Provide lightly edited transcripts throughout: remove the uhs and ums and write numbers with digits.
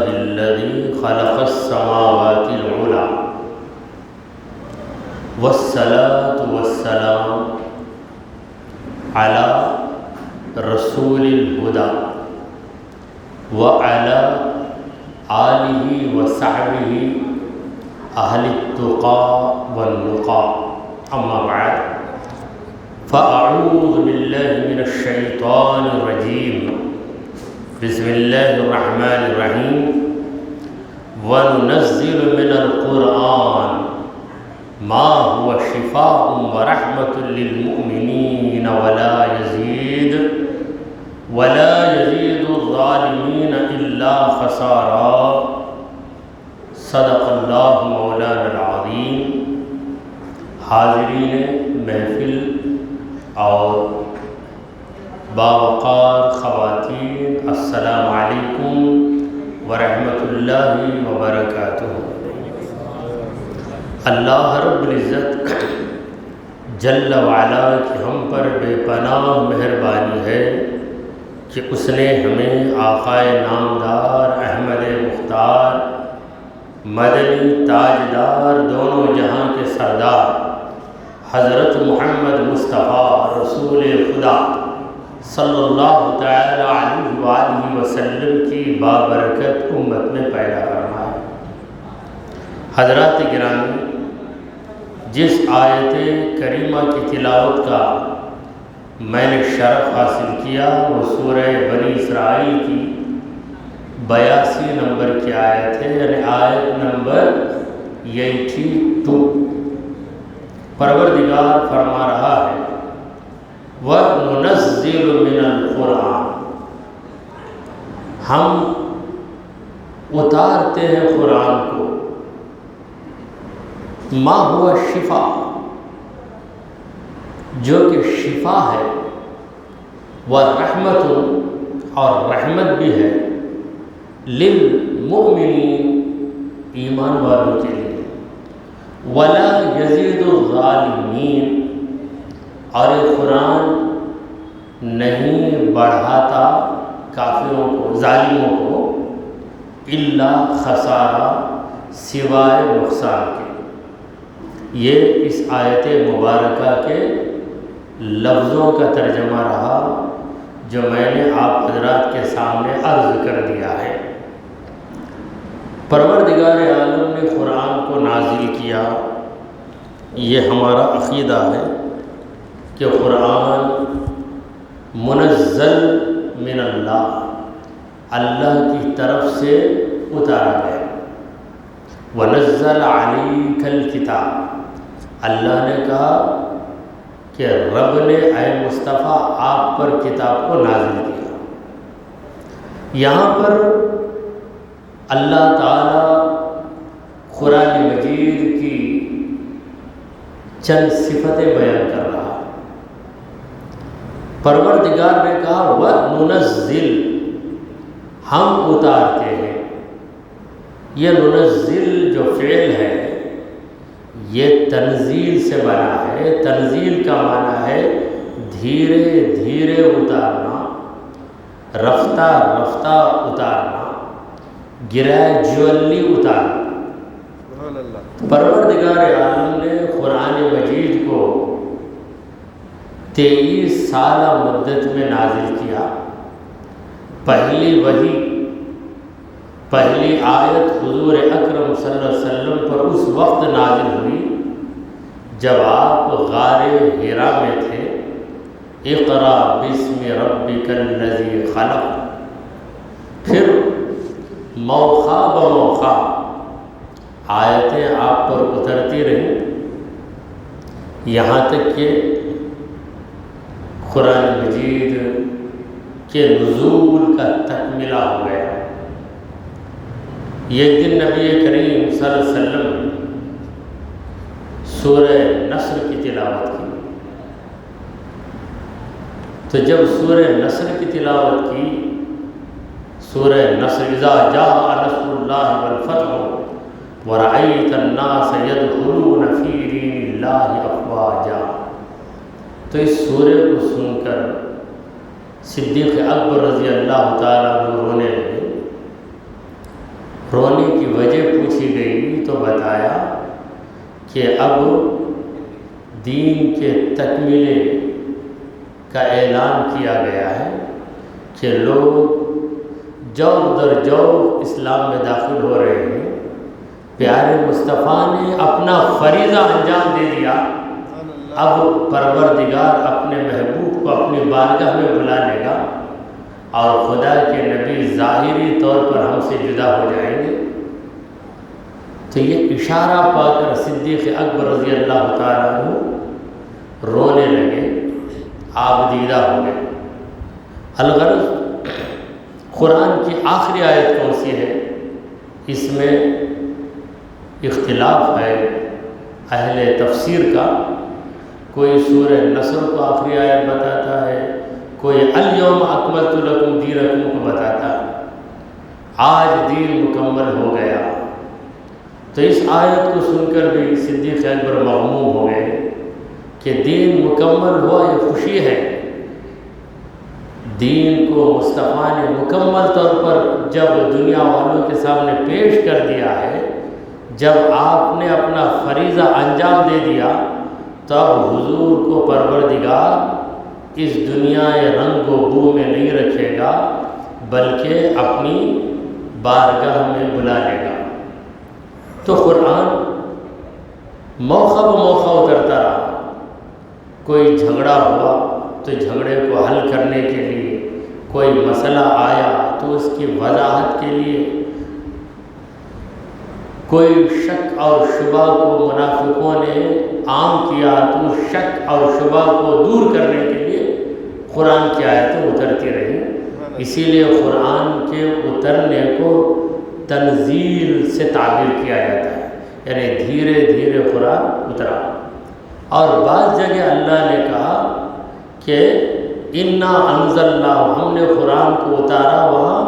الذي خلق السماوات العلى والصلاة والسلام على رسول الهدى وعلى آله وصحبه أهل التقى والنقى. أما بعد فأعوذ بالله من الشيطان الرجيم. بسم الله الرحمن الرحيم. وننزل من القرآن ما هو شفاء ورحمة للمؤمنين ولا يزيد الظالمين إلا خسارا. صدق اللہ مولانا العظیم. حاضرین محفل اور باوقار خواتین، السلام علیکم ورحمۃ اللہ وبرکاتہ. اللہ رب العزت جل وعلا کی ہم پر بے پناہ مہربانی ہے کہ اس نے ہمیں آقائے نامدار احمد مختار مدنی تاجدار دونوں جہاں کے سردار حضرت محمد مصطفیٰ رسول خدا صلی اللہ تعالی علیہ وآلہ وسلم کی بابرکت امت میں پیدا فرمایا. حضرات گرامی، جس آیت کریمہ کی تلاوت کا میں نے شرف حاصل کیا وہ سورہ بنی اسرائیل کی 82 نمبر کی آیت ہے، یعنی آیت نمبر 82. پروردگار فرما رہا ہے وَنُنَزِّلُ مِنَ الْقُرْآنِ، ہم اتارتے ہیں قرآن کو، ما ہوا شفا، جو کہ شفا ہے، وَرَحْمَةٌ، اور رحمت بھی ہے، لِلْمُؤْمِنِينَ، ایمان والوں کے لیے، وَلَا يَزِيدُ الظَّالِمِينَ، اور یہ قرآن نہیں بڑھاتا کافروں کو، ظالموں کو، الا خسارہ، سوائے نقصان کے. یہ اس آیت مبارکہ کے لفظوں کا ترجمہ رہا جو میں نے آپ حضرات کے سامنے عرض کر دیا ہے. پروردگار عالم نے قرآن کو نازل کیا، یہ ہمارا عقیدہ ہے کہ قرآن منزل من اللہ، اللہ کی طرف سے اتارا گیا. وَنَزَّلَ عَلَيْكَ الْكِتَابَ، اللہ نے کہا کہ رب نے اے مصطفیٰ آپ پر کتاب کو نازل کیا. یہاں پر اللہ تعالیٰ قرآن مجید کی چند صفتیں بیان کر رہا. پروردگار نے کہا وَنُنَزِّلُ، ہم اتارتے ہیں. یہ ننزل جو فعل ہے یہ تنزیل سے بنا ہے. تنزیل کا معنی ہے دھیرے دھیرے اتارنا، رفتہ رفتہ اتارنا، گریجولی اتارنا. پروردگار عالم نے قرآن مجید کو 23 سالہ مدت میں نازل کیا. پہلی وحی، پہلی آیت حضور اکرم صلی اللہ علیہ وسلم پر اس وقت نازل ہوئی جب آپ غار حرا میں تھے. اقرأ باسم ربک الذی خلق. پھر موقع بموقع آیتیں آپ پر اترتی رہیں یہاں تک کہ قرآن مجید کے نزول کا تکملہ ہو گیا. ایک دن نبی کریم صلی اللہ علیہ وسلم سورہ نصر کی تلاوت کی، تو جب سورہ نصر کی تلاوت کی، سورہ نصر اذا جاء نصر اللہ والفتح ورأیت الناس يدخلون فی دین اللہ افواجا، تو اس سورہ کو سن کر صدیق اکبر رضی اللہ تعالیٰ عنہ رونے لگے. کہ اب دین کے تکمیلے کا اعلان کیا گیا ہے کہ لوگ جوق در جوق اسلام میں داخل ہو رہے ہیں۔ پیارے مصطفیٰ نے اپنا فریضہ انجام دے دیا، اب پروردگار اپنے محبوب کو اپنی بارگاہ میں بلا لے گا اور خدا کے نبی ظاہری طور پر ہم سے جدا ہو جائیں گے۔ تو یہ اشارہ پا کر صدیق اکبر رضی اللہ تعالیٰ عنہ رونے لگے، آپ دیدہ ہو گئے۔ الغرض قرآن کی آخری آیت کون سی ہے، اس میں اختلاف ہے اہل تفسیر کا۔ کوئی سورہ نصر کو آخری آیت بتاتا ہے، کوئی الیوم اکملت لکم دینکم کو بتاتا ہے، آج دین مکمل ہو گیا۔ تو اس آیت کو سن کر بھی صدیق اکبر مغموم ہو گئے کہ دین مکمل ہوا، یہ خوشی ہے۔ دین کو مصطفیٰ نے مکمل طور پر جب دنیا والوں کے سامنے پیش کر دیا ہے، جب آپ نے اپنا فریضہ انجام دے دیا، تب حضور کو پروردگار اس دنیا رنگ و بو میں نہیں رکھے گا، بلکہ اپنی بارگاہ میں بلا لے گا۔ تو قرآن موقع بموقع اترتا رہا۔ کوئی جھگڑا ہوا تو جھگڑے کو حل کرنے کے لیے، کوئی مسئلہ آیا تو اس کی وضاحت کے لیے، کوئی شک اور شبہ کو منافقوں نے عام کیا تو شک اور شبہ کو دور کرنے کے لیے قرآن کی آیتیں اترتی رہی۔ اسی لیے قرآن کے اترنے کو تنزیل سے تعبیر کیا جاتا ہے، یعنی دھیرے دھیرے قرآن اترا۔ اور بعض جگہ اللہ نے کہا کہ انا انزلنا، ہم نے قرآن کو اتارا، وہاں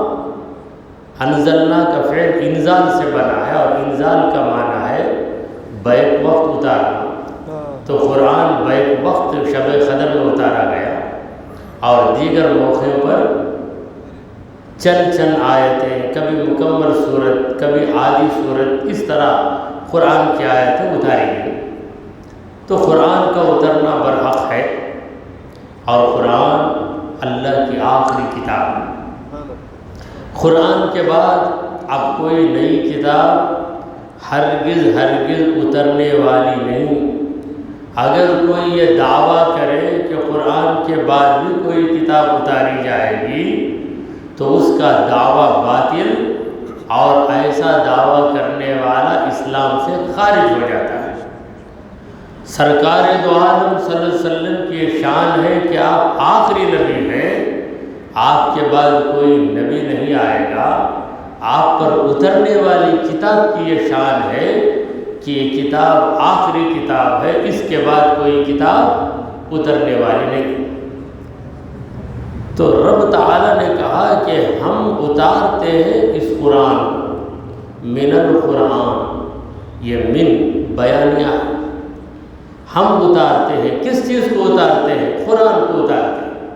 انزلنا کا فعل انزال سے بنا ہے، اور انزال کا معنی ہے بیک وقت اتارنا۔ تو قرآن بیک وقت شب قدر میں اتارا گیا، اور دیگر موقعوں پر چند آیتیں، کبھی مکمل صورت، کبھی آدھی صورت، اس طرح قرآن کی آیتیں اتاری گئی۔ تو قرآن کا اترنا برحق ہے، اور قرآن اللہ کی آخری کتاب ہے۔ قرآن کے بعد اب کوئی نئی کتاب ہرگز اترنے والی نہیں۔ اگر کوئی یہ دعویٰ کرے کہ قرآن کے بعد بھی کوئی کتاب اتاری جائے گی تو اس کا دعویٰ باطل، اور ایسا دعویٰ کرنے والا اسلام سے خارج ہو جاتا ہے۔ سرکار دو عالم صلی اللہ علیہ وسلم کی شان ہے کہ آپ آخری نبی ہیں، آپ کے بعد کوئی نبی نہیں آئے گا۔ آپ پر اترنے والی کتاب کی یہ شان ہے کہ یہ کتاب آخری کتاب ہے، اس کے بعد کوئی کتاب اترنے والی نہیں۔ تو رب تعالیٰ نے کہا کہ ہم اتارتے ہیں اس قرآن کو، من القرآن، یہ من بیانیہ ہے۔ ہم اتارتے ہیں، کس چیز کو اتارتے ہیں؟ قرآن کو اتارتے ہیں۔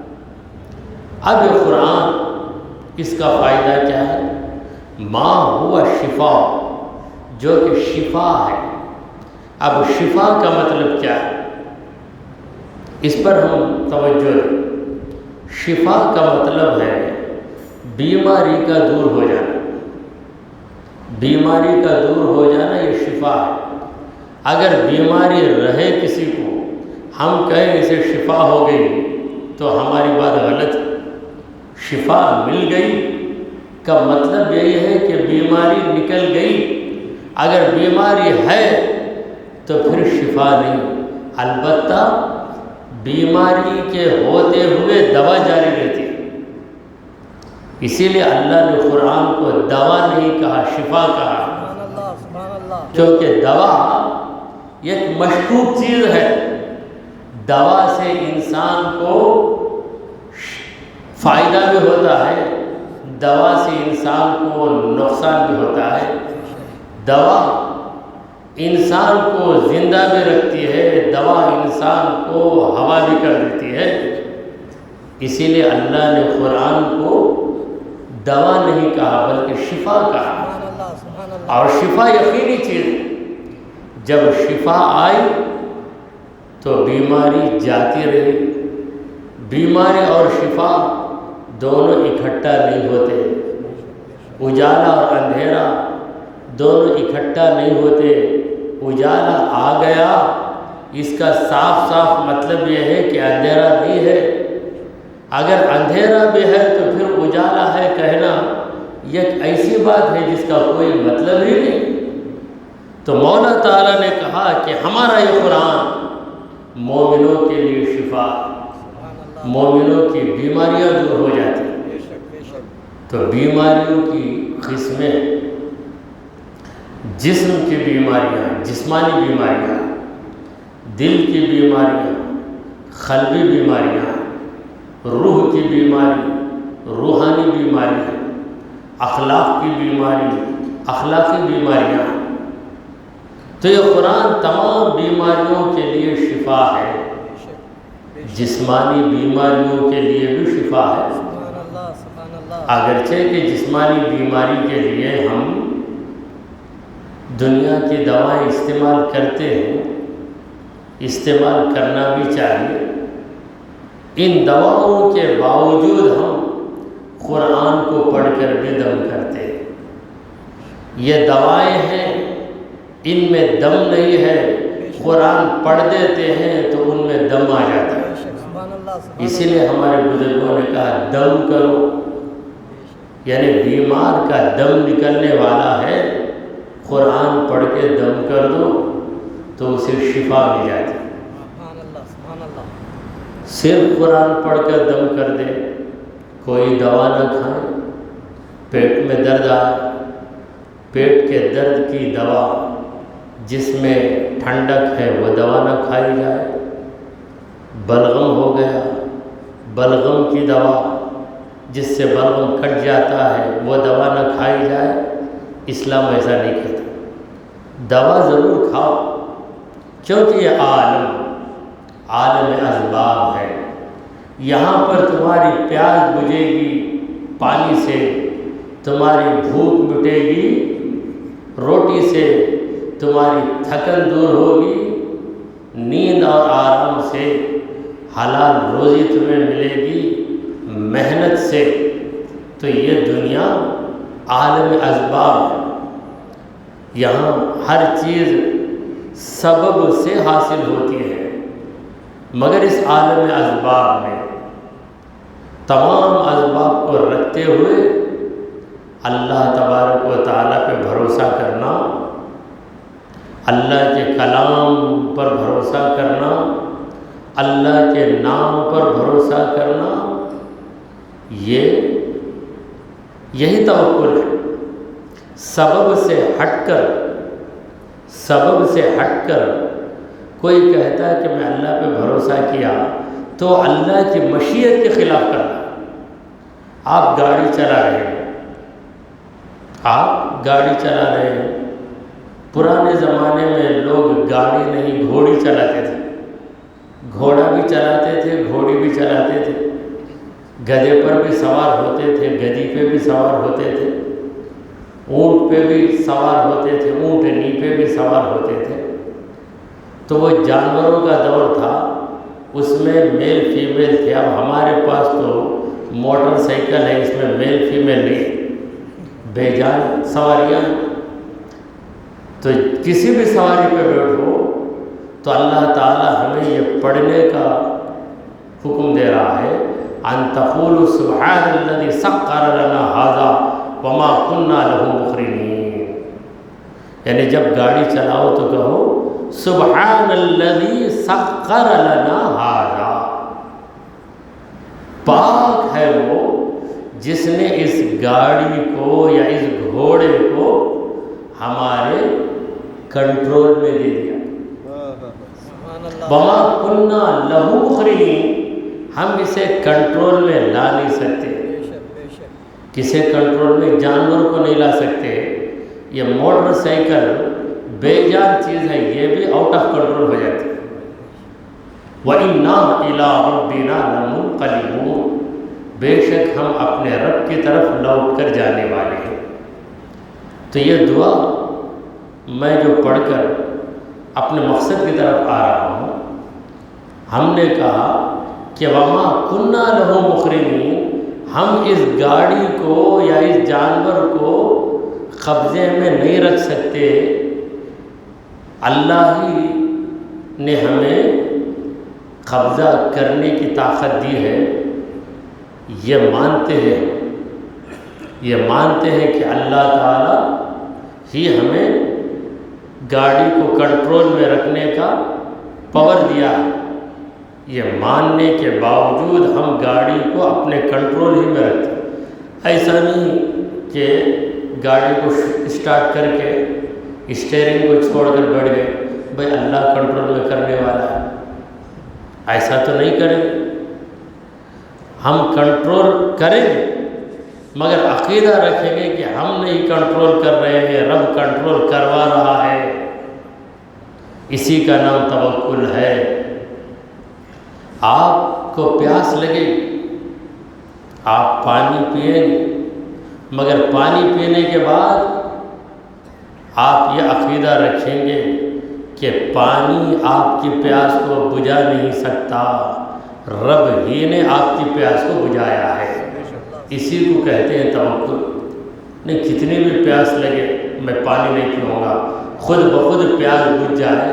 اب یہ قرآن، اس کا فائدہ کیا ہے؟ ما ہوا شفا، جو کہ شفا ہے۔ اب شفا کا مطلب کیا ہے؟ اس پر ہم توجہ دیں۔ شفا کا مطلب ہے بیماری کا دور ہو جانا۔ بیماری کا دور ہو جانا یہ شفا ہے۔ اگر بیماری رہے کسی کو، ہم کہیں اسے شفا ہو گئی تو ہماری بات غلط ہے۔ شفا مل گئی کا مطلب یہی ہے کہ بیماری نکل گئی۔ اگر بیماری ہے تو پھر شفا نہیں، البتہ بیماری کے ہوتے ہوئے دوا جاری رہتی ہے۔ اسی لیے اللہ نے قرآن کو دوا نہیں کہا، شفا کہا، کیونکہ دوا ایک مشکوک چیز ہے۔ دوا سے انسان کو فائدہ بھی ہوتا ہے، دوا سے انسان کو نقصان بھی ہوتا ہے۔ دوا انسان کو زندہ بھی رکھتی ہے، دوا انسان کو ہوا بھی کر دیتی ہے۔ اسی لیے اللہ نے قرآن کو دوا نہیں کہا بلکہ شفا کہا، اور شفا یقینی چیز ہے۔ جب شفا آئی تو بیماری جاتی رہی. بیماری اور شفا دونوں اکٹھا نہیں ہوتے. اجالا اور اندھیرا دونوں اکٹھا نہیں ہوتے. اجالا آ گیا اس کا صاف صاف مطلب یہ ہے کہ اندھیرا نہیں ہے. اگر اندھیرا بھی ہے تو پھر اجالا ہے کہنا یہ ایسی بات ہے جس کا کوئی مطلب ہی نہیں. تو مولا تعالیٰ نے کہا کہ ہمارا یہ قرآن مومنوں کے لیے شفا، مومنوں کی بیماریاں دور ہو جاتی ہیں. تو بیماریوں کی قسمیں، جسم کی بیماریاں، جسمانی بیماریاں، دل کی بیماریاں، قلبی بیماریاں، روح کی بیماری، روحانی بیماریاں، اخلاق کی بیماری، اخلاقی بیماریاں. تو یہ قرآن تمام بیماریوں کے لیے شفا ہے. جسمانی بیماریوں کے لیے بھی شفا ہے. اگرچہ کہ جسمانی بیماری کے لیے ہم دنیا کی دوائیں استعمال کرتے ہیں، استعمال کرنا بھی چاہیے. ان دواؤں کے باوجود ہم قرآن کو پڑھ کر بھی دم کرتے ہیں. یہ دوائیں ہیں، ان میں دم نہیں ہے. قرآن پڑھ دیتے ہیں تو ان میں دم آ جاتا ہے. اسی لیے ہمارے بزرگوں نے کہا دم کرو، یعنی بیمار کا دم نکلنے والا ہے. قرآن پڑھ کے دم کر دو تو اسے شفا مل جاتی. صرف قرآن پڑھ کر دم کر دے، کوئی دوا نہ کھائیں. پیٹ میں درد آئے، پیٹ کے درد کی دوا، جس میں ٹھنڈک ہے وہ دوا نہ کھائی جائے. بلغم ہو گیا، بلغم کی دوا جس سے بلغم کٹ جاتا ہے وہ دوا نہ کھائی جائے. اسلام ایسا نہیں کہتا. دوا ضرور کھاؤ کیونکہ یہ عالم اسباب ہے. یہاں پر تمہاری پیاس بجھے گی پانی سے، تمہاری بھوک مٹے گی روٹی سے، تمہاری تھکن دور ہوگی نیند اور آرام سے، حلال روزی تمہیں ملے گی محنت سے. تو یہ دنیا عالم اسباب ہے. یہاں ہر چیز سبب سے حاصل ہوتی ہے، مگر اس عالم اسباب میں تمام اسباب کو رکھتے ہوئے اللہ تبارک و تعالیٰ پہ بھروسہ کرنا، اللہ کے کلام پر بھروسہ کرنا، اللہ کے نام پر بھروسہ کرنا، یہی توکل ہے. سبب سے ہٹ کر کوئی کہتا ہے کہ میں اللہ پہ بھروسہ کیا تو اللہ کی مشیت کے خلاف کرنا. آپ گاڑی چلا رہے ہیں، پرانے زمانے میں لوگ گاڑی نہیں گھوڑی چلاتے تھے. گھوڑا بھی چلاتے تھے، گھوڑی بھی چلاتے تھے، گدھے پر بھی سوار ہوتے تھے، گدھی پہ بھی سوار ہوتے تھے، اونٹ پہ بھی سوار ہوتے تھے، اونٹنی پہ بھی سوار ہوتے تھے. تو وہ جانوروں کا دور تھا، اس میں میل فیمیل تھے. اب ہمارے پاس تو موٹر سائیکل ہے، اس میں میل فیمیل نہیں، بے جان سواریاں. تو کسی بھی سواری پہ بیٹھو تو اللہ تعالیٰ ہمیں یہ پڑھنے کا حکم دے رہا ہے ان تقولوا سبحان الذي سخر لنا هذا وما كنا له مقرنين. یعنی جب گاڑی چلاؤ تو کہو سبحان الذي سخر لنا هذا. پاک ہے وہ جس نے اس گاڑی کو یا اس گھوڑے کو ہمارے کنٹرول میں دے دیا. وما كنا له مقرنين. ہم اسے کنٹرول میں لا نہیں سکتے. کسے کنٹرول میں؟ جانور کو نہیں لا سکتے. یہ موٹر سائیکل بے جان چیز ہے، یہ بھی آؤٹ آف کنٹرول ہو جاتی ہے. وَإِنَّا إِلَىٰ رَبِّنَا لَمُنقَلِبُونَ. بے شک ہم اپنے رب کی طرف لوٹ کر جانے والے ہیں. تو یہ دعا میں جو پڑھ کر اپنے مقصد کی طرف آ رہا ہوں، ہم نے کہا کہ وما کننا لہو مقرنین، ہم اس گاڑی کو یا اس جانور کو قبضے میں نہیں رکھ سکتے، اللہ ہی نے ہمیں قبضہ کرنے کی طاقت دی ہے، یہ مانتے ہیں کہ اللہ تعالی ہی ہمیں گاڑی کو کنٹرول میں رکھنے کا پاور دیا ہے۔ یہ ماننے کے باوجود ہم گاڑی کو اپنے کنٹرول ہی میں رکھتے ہیں۔ ایسا نہیں کہ گاڑی کو اسٹارٹ کر کے اسٹیئرنگ کو چھوڑ کر بیٹھ گئے، بھائی اللہ کنٹرول میں کرنے والا ہے، ایسا تو نہیں کریں گے۔ ہم کنٹرول کریں گے مگر عقیدہ رکھیں گے کہ ہم نہیں کنٹرول کر رہے ہیں، رب کنٹرول کروا رہا ہے، اسی کا نام توکل ہے۔ آپ کو پیاس لگے گی، آپ پانی پئیں گے، مگر پانی پینے کے بعد آپ یہ عقیدہ رکھیں گے کہ پانی آپ کی پیاس کو بجھا نہیں سکتا، رب ہی نے آپ کی پیاس کو بجھایا ہے، اسی کو کہتے ہیں توکل۔ نہیں کتنی بھی پیاس لگے میں پانی نہیں پیوں گا، خود بخود پیاس بجھ جائے،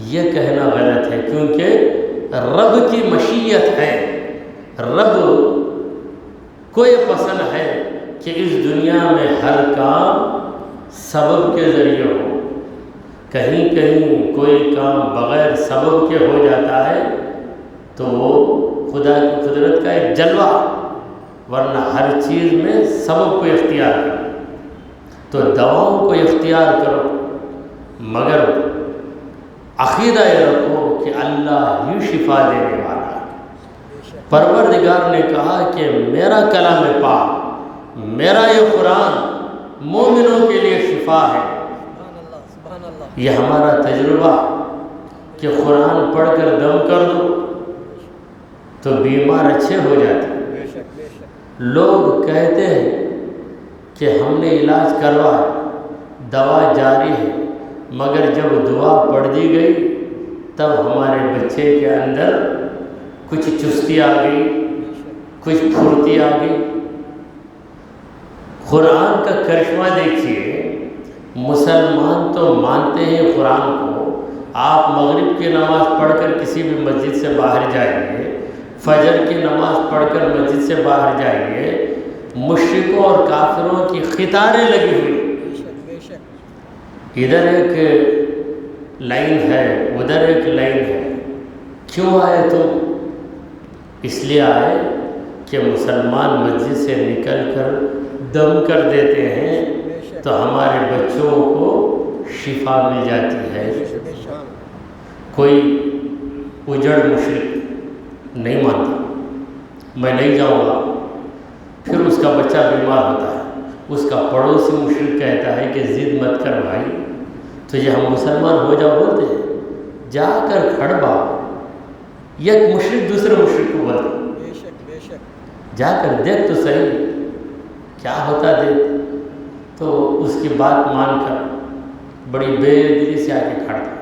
یہ کہنا غلط ہے، کیونکہ رب کی مشیت ہے، رب کو یہ پسند ہے کہ اس دنیا میں ہر کام سبب کے ذریعے ہو، کہیں کہیں کوئی کام بغیر سبب کے ہو جاتا ہے تو وہ خدا کی قدرت کا ایک جلوہ، ورنہ ہر چیز میں سبب کو اختیار کرو، تو دواؤں کو اختیار کرو، مگر عقیدہ یہ رکھو کہ اللہ ہی شفا دینے والا ہے۔ پروردگار نے کہا کہ میرا کلام پاک، میرا یہ قرآن مومنوں کے لیے شفا ہے۔ یہ ہمارا تجربہ کہ قرآن پڑھ کر دم کر دو تو بیمار اچھے ہو جاتے ہیں۔ لوگ کہتے ہیں کہ ہم نے علاج کروا، دوا جاری ہے، مگر جب دعا پڑھ دی گئی تب ہمارے بچے کے اندر کچھ چستی آ گئی، کچھ پھرتی آ گئی۔ قرآن کا کرشمہ دیکھیے، مسلمان تو مانتے ہیں قرآن کو، آپ مغرب کی نماز پڑھ کر کسی بھی مسجد سے باہر جائیے، فجر کی نماز پڑھ کر مسجد سے باہر جائیے، مشرکوں اور کافروں کی قطاریں لگی ہوئی، ادھر ایک لائن ہے ادھر ایک لائن ہے۔ کیوں آئے تم؟ اس لیے آئے کہ مسلمان مسجد سے نکل کر دم کر دیتے ہیں تو ہمارے بچوں کو شفا مل جاتی ہے۔ کوئی اجڑ مشرک نہیں مانتا، میں نہیں جاؤں گا، پھر اس کا بچہ بیمار ہوتا ہے، اس کا پڑوسی مشرک کہتا ہے کہ ضد مت کر بھائی، تو یہ ہم مسلمان ہو جاؤ بولتے ہیں، جا کر کھڑ باؤ، یک مشرک دوسرے مشرک کو بولتے، جا کر دیکھ تو صحیح کیا ہوتا دیکھ، تو اس کی بات مان کر بڑی بے دلی سے آ کے کھڑتا،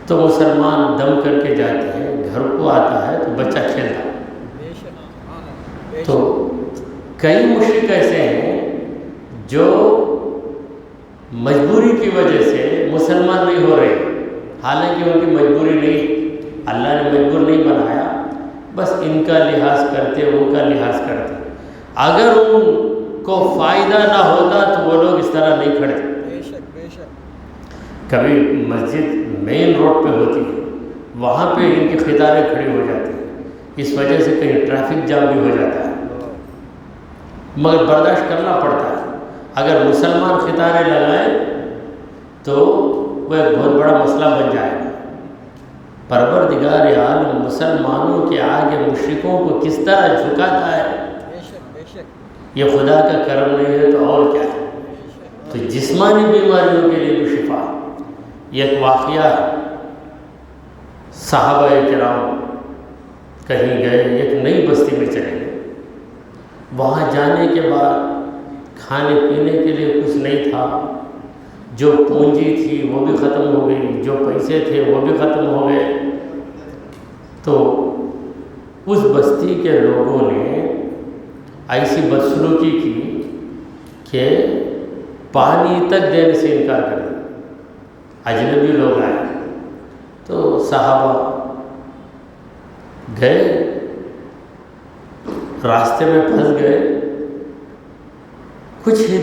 تو مسلمان دم کر کے جاتے ہیں، گھر کو آتا ہے تو بچہ کھیلتا۔ تو کئی مشرک ایسے ہیں جو مجبوری کی وجہ سے مسلمان نہیں ہو رہے، حالانکہ ان کی مجبوری نہیں، اللہ نے مجبور نہیں بنایا، بس ان کا لحاظ کرتے، ان کا لحاظ کرتے، اگر ان کو فائدہ نہ ہوتا تو وہ لوگ اس طرح نہیں کھڑتے۔ کبھی مسجد مین روڈ پہ ہوتی ہے، وہاں پہ ان کی قطاریں کھڑی ہو جاتی ہیں، اس وجہ سے کہیں ٹریفک جام بھی ہو جاتا ہے، مگر برداشت کرنا پڑتا ہے۔ اگر مسلمان قطاریں لگائیں تو وہ ایک بہت بڑا مسئلہ بن جائے گا۔ پروردگار عالم مسلمانوں کے آگے مشرکوں کو کس طرح جھکاتا ہے، یہ خدا کا کرم نہیں ہے تو اور کیا ہے۔ تو جسمانی بیماریوں کے لیے بھی شفا ہے۔ یہ ایک واقعہ ہے، صحابہ کرام کہیں گئے، ایک نئی بستی میں چلے گئے، وہاں جانے کے بعد کھانے پینے کے لیے کچھ نہیں تھا، جو پونجی تھی وہ بھی ختم ہو گئی، جو پیسے تھے وہ بھی ختم ہو گئے۔ تو اس بستی کے لوگوں نے ایسی بدسلوکی کی کہ پانی تک دینے سے انکار کر دیا۔ اجنبی لوگ آئے تو صحابہ گئے، راستے میں پھنس گئے۔ کچھ ہی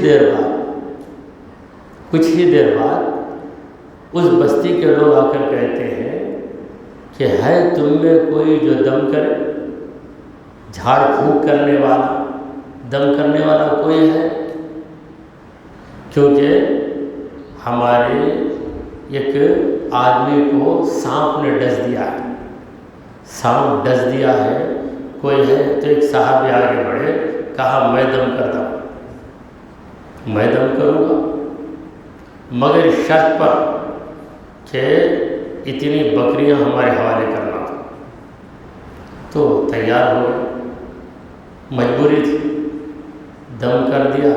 دیر بعد اس بستی کے لوگ آ کر کہتے ہیں کہ ہے تم میں کوئی جو دم کرے، جھاڑ پھونک کرنے والا، دم کرنے والا کوئی ہے؟ کیونکہ ہمارے ایک آدمی کو سانپ نے ڈس دیا ہے، سانپ ڈس دیا ہے، کوئی ہے؟ تو ایک صحابی آگے بڑھے، کہا میں دم کرتا ہوں، میں دم کروں گا مگر شرط پر کہ اتنی بکریاں ہمارے حوالے کرنا تھا۔ تو تیار ہو گئے، مجبوری تھی، دم کر دیا۔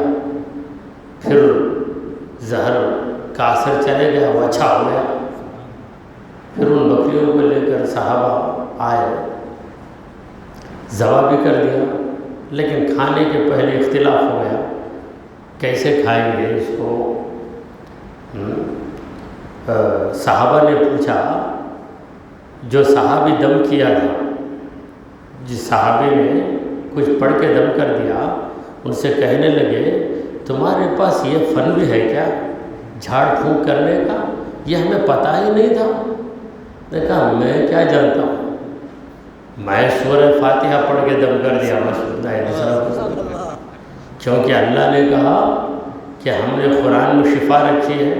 پھر زہر کا اثر چلے گیا، وہ اچھا ہو گیا۔ پھر ان بکریوں کو لے کر صحابہ آئے، ذبح بھی کر دیا، لیکن کھانے کے پہلے اختلاف ہو گیا، کیسے کھائیں گے اس کو؟ صحابہ نے پوچھا، جو صحابی دم کیا تھا، جس صحابی نے کچھ پڑھ کے دم کر دیا، ان سے کہنے لگے تمہارے پاس یہ فن بھی ہے کیا جھاڑ پھونک کرنے کا؟ یہ ہمیں پتہ ہی نہیں تھا۔ میں نے کہا میں کیا جانتا ہوں، میں سورہ فاتحہ پڑھ کے دم کر دیا بس، کیونکہ اللہ نے کہا کہ ہم نے قرآن میں شفا رکھی ہے،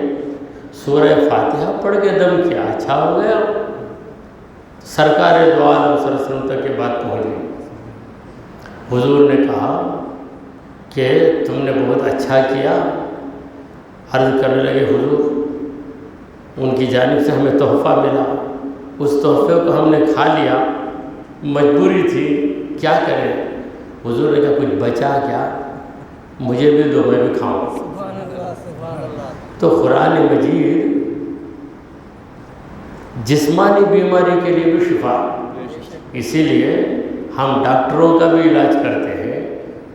سورہ فاتحہ پڑھ کے دم کیا، اچھا ہو گیا۔ سرکار دو عالم صلی اللہ علیہ وسلم تک یہ بات پہنچ گئی۔ حضور نے کہا کہ تم نے بہت اچھا کیا۔ عرض کرنے لگے حضور ان کی جانب سے ہمیں تحفہ ملا، اس تحفے کو ہم نے کھا لیا، مجبوری تھی، کیا کریں؟ حضور نے کہا کچھ بچا کیا؟ مجھے بھی دو، میں بھی کھاؤں۔ تو قرآن مجید جسمانی بیماری کے لیے بھی شفا، اسی لیے ہم ڈاکٹروں کا بھی علاج کرتے ہیں۔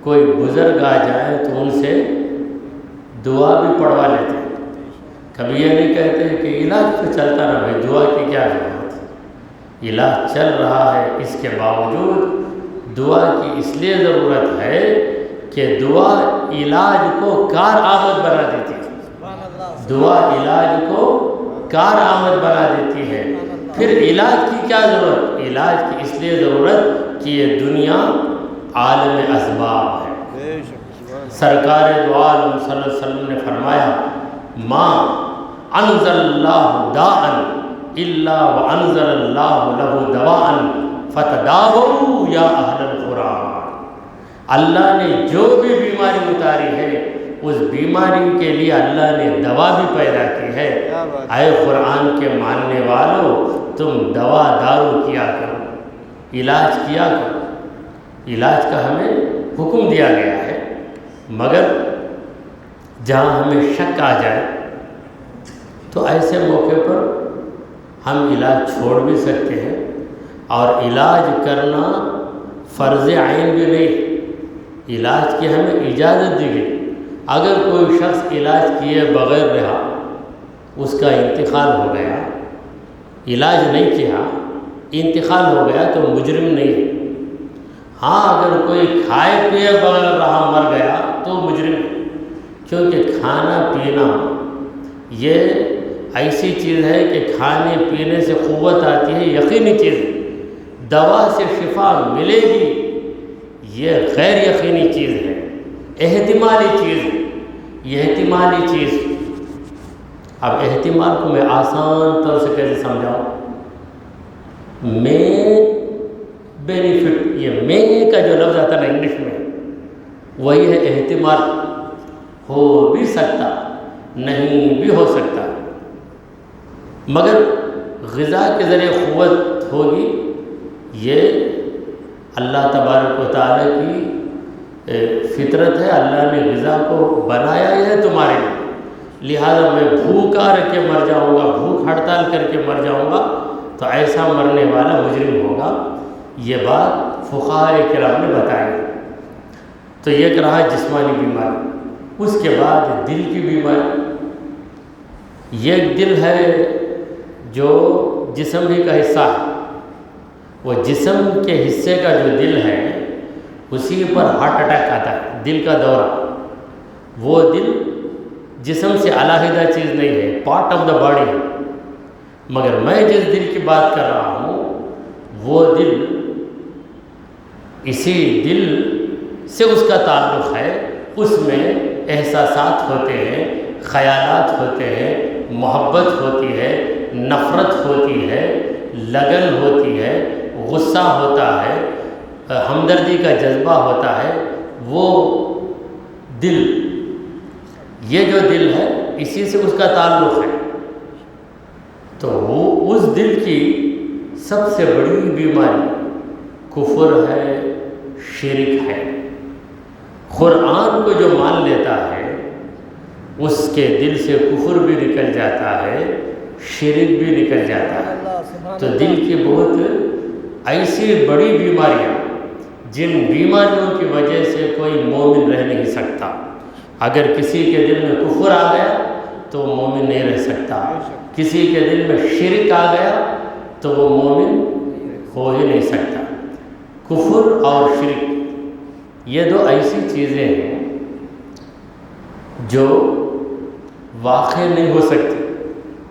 کوئی بزرگ آ جائے تو ان سے دعا بھی پڑھوا لیتے ہیں، کبھی یہ نہیں کہتے کہ علاج تو چلتا نہ بھائی، دعا کی کیا ضرورت؟ علاج چل رہا ہے، اس کے باوجود دعا کی اس لیے ضرورت ہے کہ دعا علاج کو کارآمد بنا دیتی ہے، دعا علاج کو کارآمد بنا دیتی ہے۔ پھر علاج کی کیا ضرورت؟ علاج کی اس لیے ضرورت کہ یہ دنیا عالم اسباب ہے۔ سرکار دو عالم صلی اللہ علیہ وسلم نے فرمایا ما انزل اللہ داء الا وانزل اللہ له دواء فتداؤوا یا اہل القرآن۔ اللہ نے جو بھی بیماری اتاری ہے اس بیماری کے لیے اللہ نے دوا بھی پیدا کی ہے۔ اے قرآن کے ماننے والوں، تم دوا دارو کیا کرو، علاج کیا کرو۔ علاج کا ہمیں حکم دیا گیا ہے، مگر جہاں ہمیں شک آ جائے تو ایسے موقع پر ہم علاج چھوڑ بھی سکتے ہیں، اور علاج کرنا فرض عین بھی نہیں، علاج کی ہمیں اجازت دی گئی۔ اگر کوئی شخص علاج کیے بغیر رہا، اس کا انتقال ہو گیا، علاج نہیں کیا، انتقال ہو گیا تو مجرم نہیں ہے۔ ہاں اگر کوئی کھائے پیے بغیر رہا مر گیا تو مجرم ہے، کیونکہ کھانا پینا یہ ایسی چیز ہے کہ کھانے پینے سے قوت آتی ہے، یقینی چیز ہے۔ دوا سے شفا ملے گی یہ غیر یقینی چیز ہے، احتمالی چیز ہے، یہ احتمالی چیز۔ اب احتمال کو میں آسان طور سے کیسے سمجھاؤں؟ میں بینیفٹ، یہ میں کا جو لفظ آتا ہے نا انگلش میں، وہی ہے احتمال، ہو بھی سکتا نہیں بھی ہو سکتا، مگر غذا کے ذریعے قوت ہوگی، یہ اللہ تبارک و تعالیٰ کی فطرت ہے۔ اللہ نے غذا کو بنایا ہی ہے تمہارے لیے، لہذا میں بھوکا رہ کے مر جاؤں گا، بھوک ہڑتال کر کے مر جاؤں گا تو ایسا مرنے والا مجرم ہوگا۔ یہ بات فقہاء کرام نے بتائی۔ تو یہ ایک رہا جسمانی بیماری۔ اس کے بعد دل کی بیماری۔ یہ دل ہے جو جسم ہی کا حصہ ہے، وہ جسم کے حصے کا جو دل ہے اسی پر ہارٹ اٹیک آتا ہے، دل کا دورہ۔ وہ دل جسم سے علیحدہ چیز نہیں ہے، پارٹ آف دا باڈی ہے۔ مگر میں جس دل کی بات کر رہا ہوں وہ دل، اسی دل سے اس کا تعلق ہے، اس میں احساسات ہوتے ہیں، خیالات ہوتے ہیں، محبت ہوتی ہے، نفرت ہوتی ہے، لگن ہوتی ہے، غصہ ہوتا ہے، ہمدردی کا جذبہ ہوتا ہے۔ وہ دل، یہ جو دل ہے اسی سے اس کا تعلق ہے۔ تو وہ اس دل کی سب سے بڑی بیماری کفر ہے، شرک ہے۔ قرآن کو جو مان لیتا ہے اس کے دل سے کفر بھی نکل جاتا ہے، شرک بھی نکل جاتا ہے۔ تو دل کی بہت ایسی بڑی بیماریاں، جن بیماریوں کی وجہ سے کوئی مومن رہ نہیں سکتا۔ اگر کسی کے دل میں کفر آ گیا تو وہ مومن نہیں رہ سکتا، کسی کے دل میں شرک آ گیا تو وہ مومن ہو ہی نہیں سکتا۔ کفر اور شرک یہ دو ایسی چیزیں ہیں جو واقع نہیں ہو سکتی